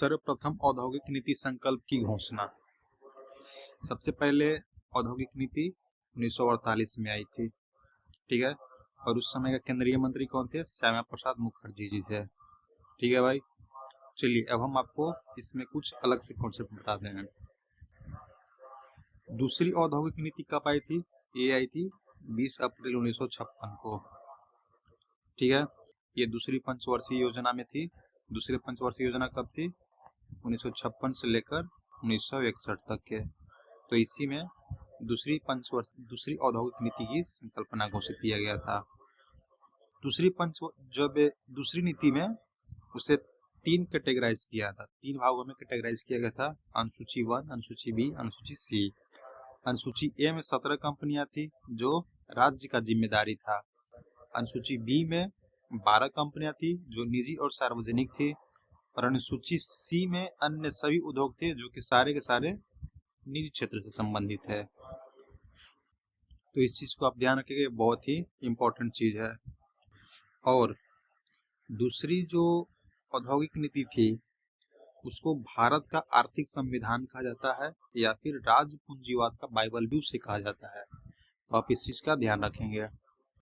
सर्वप्रथम औद्योगिक नीति संकल्प की घोषणा। सबसे पहले औद्योगिक नीति 1948 में आई थी, ठीक है। और उस समय का केंद्रीय मंत्री कौन थे? श्यामा प्रसाद मुखर्जी जी थे, ठीक है भाई। चलिए अब हम आपको इसमें कुछ अलग से कॉन्सेप्ट बताते हैं। दूसरी औद्योगिक नीति कब आई थी? ये आई थी 20 अप्रैल 1956 को, ठीक है। ये दूसरी पंचवर्षीय योजना में थी। दूसरी पंचवर्षीय योजना कब थी? 1956 से लेकर 1961 तक के। तो इसी में दूसरी औद्योगिक नीति की संकल्पना घोषित किया गया था। दूसरी नीति में उसे 3 कैटेगराइज किया था, 3 भागों में कैटेगराइज किया गया था। अनुसूची 1, अनुसूची बी, अनुसूची सी। अनुसूची ए में 17 कंपनियां थी जो राज्य का जिम्मेदारी था। अनुसूची बी में 12 कंपनियां थी जो निजी और सार्वजनिक थी। और अनुसूची सी में अन्य सभी उद्योग थे जो कि सारे के सारे निजी क्षेत्र से संबंधित है। तो इस चीज को आप ध्यान रखिएगा, बहुत ही इम्पोर्टेंट चीज है। और दूसरी जो औद्योगिक नीति थी उसको भारत का आर्थिक संविधान कहा जाता है या फिर राज पूंजीवाद का बाइबल भी उसे कहा जाता है। तो आप इस चीज का ध्यान रखेंगे।